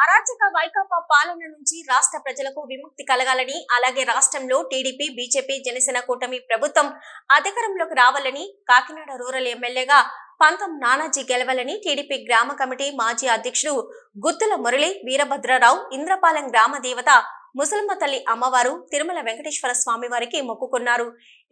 అరాచక వైకాపా పాలన నుంచి రాష్ట్ర ప్రజలకు విముక్తి కలగాలని, అలాగే రాష్ట్రంలో టీడీపీ, బీజేపీ, జనసేన కూటమి ప్రభుత్వం అధికారంలోకి రావాలని, కాకినాడ రూరల్ ఎమ్మెల్యేగా పంతం నానాజీ గెలవాలని టీడీపీ గ్రామ కమిటీ మాజీ అధ్యక్షుడు గుత్తుల మురళి వీరభద్రరావు ఇంద్రపాలెం గ్రామ దేవత ముసలమ్మ తల్లి అమ్మవారు తిరుమల వెంకటేశ్వర స్వామి వారికి మొక్కుకున్నారు.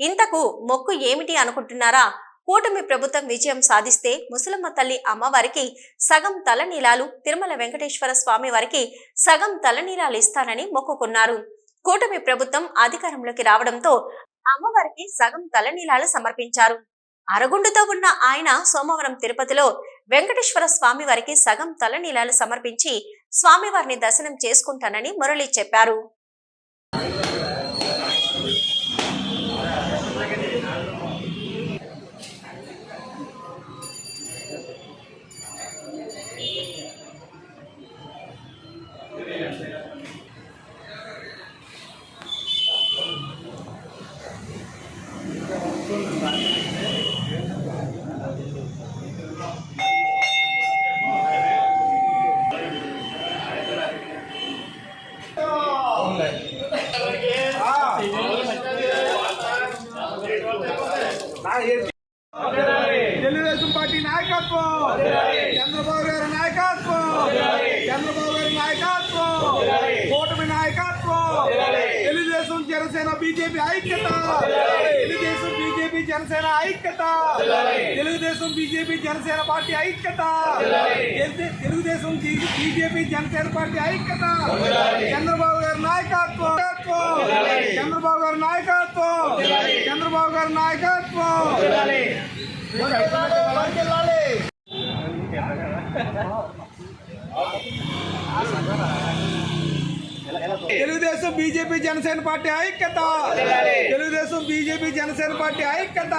ఇంతకు మొక్కు ఏమిటి అనుకుంటున్నారా? కూటమి ప్రభుత్వం విజయం సాధిస్తే ముసలమ్మ తల్లి అమ్మవారికి సగం తలనీలాలు, తిరుమల వెంకటేశ్వర స్వామి వారికి సగం తలనీలాలు ఇస్తానని మొక్కుకున్నారు. కూటమి ప్రభుత్వం అధికారంలోకి రావడంతో అమ్మవారికి సగం తలనీలాలు సమర్పించారు. అరగుండుతో ఉన్న ఆయన సోమవారం తిరుపతిలో వెంకటేశ్వర స్వామి వారికి సగం తలనీలాలు సమర్పించి స్వామివారిని దర్శనం చేసుకుంటానని మురళి చెప్పారు. తెలుగుదేశం పార్టీ నాయకత్వం, చంద్రబాబు గారి నాయకత్వం, చంద్రబాబు గారి నాయకత్వం, కూటమి నాయకత్వం, తెలుగుదేశం జనసేన బీజేపీ ఐక్యత, తెలుగుదేశం బీజేపీ జనసేన ఐక్యత, తెలుగుదేశం బీజేపీ జనసేన పార్టీ ఐక్యత, తెలుగుదేశం బీజేపీ జనసేన పార్టీ ఐక్యత, చంద్రబాబు గారి నాయకత్వం, చంద్రబాబు గారి నాయకత్వం, చంద్రబాబు గారి నాయకత్వం. తెలుగుదేశం బీజేపీ జనసేన పార్టీ ఐక్యత, తెలుగుదేశం బీజేపీ జనసేన పార్టీ ఐక్యత.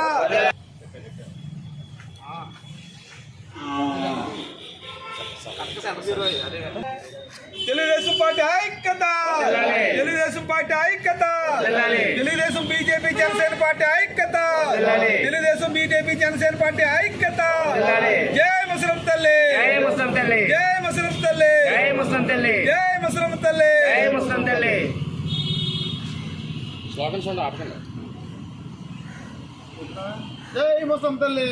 తెలుగుదేశం పార్టీ ఐక్యత, తెలుగుదేశం పార్టీ ఐక్యత, తెలుగుదేశం బీజేపీ జనసేన పార్టీ ఐక్యత, తెలుగుదేశం బీజేపీ జనసేన పార్టీ ఐక్యత. జై ముసలమ్మ తల్లి, జై ముసలమ్మ తల్లి, జై ముసలమ్మ తల్లి, జై ముసలమ్మ తల్లి, జై ముసలమ్మ తల్లి, జై ముసలమ్మ తల్లి. స్వాగతం చూడండి ఆపకండి. జై ముసలమ్మ తల్లి,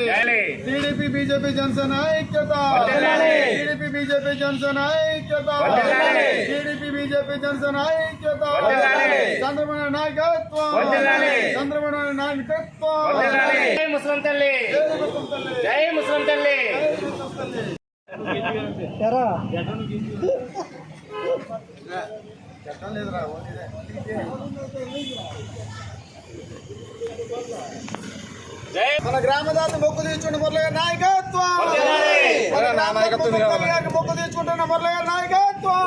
టీడీపీ బీజేపీ జనసేన ఐక్యత, టీడీపీ బీజేపీ జనసేన ఐక్యత, టీడీపీ బీజేపీ జనసేన ఐక్యత, చంద్రబాబు నాయకత్వం, చంద్రబాబు నాయకత్వం. జై ముసలమ్మ తల్లి, జై ముసలమ్మ తల్లి. మన గ్రామదాత మొక్కు తీర్చుకుంటే మురళి గారి నాయకత్వం, మొక్కు తీర్చుకుంటున్న మురళి గారి నాయకత్వం.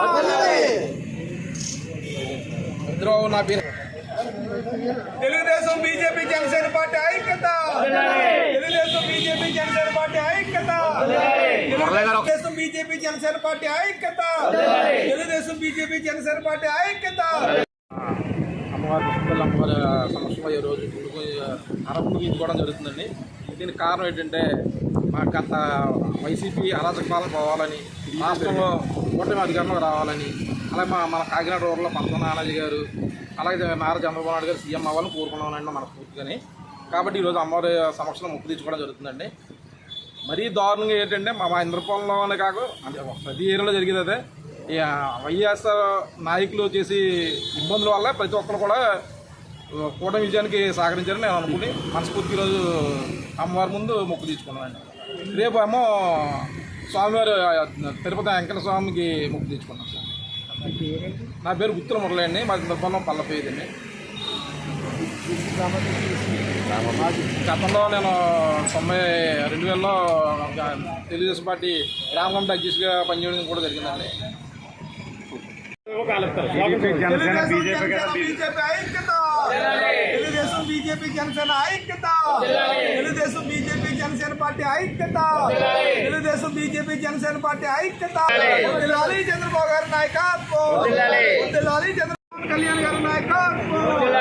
తెలుగుదేశం బీజేపీ జనసేన పార్టీ ఐక్యత, తెలుగుదేశం బీజేపీ జనసేన పార్టీ ఐక్యత, తెలుగుదేశం బీజేపీ జనసేన పార్టీ ఐక్యత, తెలుగుదేశం బీజేపీ జనసేన పార్టీ ఐక్యత. అమ్మవారి సమక్షంలో ఈరోజు అరపుగించుకోవడం జరుగుతుందండి. దీనికి కారణం ఏంటంటే మాకంత వైసీపీ అరాచక పాలన పోవాలని, రాష్ట్రంలో కూటమి అధికారంలోకి రావాలని, అలాగే మన కాకినాడ ఊర్లో పంతం నానాజీ గారు, అలాగే నారా చంద్రబాబు నాయుడు గారు సీఎం అవ్వాలని కోరుకున్నామని మనస్ఫూర్తిగాని. కాబట్టి ఈరోజు అమ్మవారి సమక్షంలో మొక్కు తీర్చుకోవడం జరుగుతుందండి. మరీ దారుణంగా ఏంటంటే మా ఇంద్రపాలెంలోనే కాక ప్రతి ఏరియాలో జరిగేది అదే. వైఎస్ఆర్ నాయకులు చేసి ఇబ్బందుల వల్ల ప్రతి ఒక్కరు కూడా కూటమి విజయానికి సహకరించారని నేను అనుకుని మనస్ఫూర్తి ఈరోజు అమ్మవారి ముందు మొక్కు తీసుకున్నానండి. రేపు ఏమో స్వామివారు తిరుపతి వెంకట స్వామికి మొక్కు తీసుకున్నాను సార్. నా పేరు గుత్తుల మురళి అండి, మాది ఇంద్రపాలెం పల్లపేదండి. గతంలో నేను 2000లో తెలుగుదేశం పార్టీ గ్రామ కమిటీ అధ్యక్షుడిగా పనిచేయడం కూడా జరిగిందండి. తెలుగుదేశం బీజేపీ జనసేన ఐక్యత, తెలుగుదేశం బీజేపీ జనసేన పార్టీ ఐక్యత, తెలుగుదేశం బీజేపీ జనసేన పార్టీ ఐక్యత. చంద్రబాబు గారి నాయకత్వం, చంద్రబాబు కళ్యాణ్ గారి నాయకత్వం.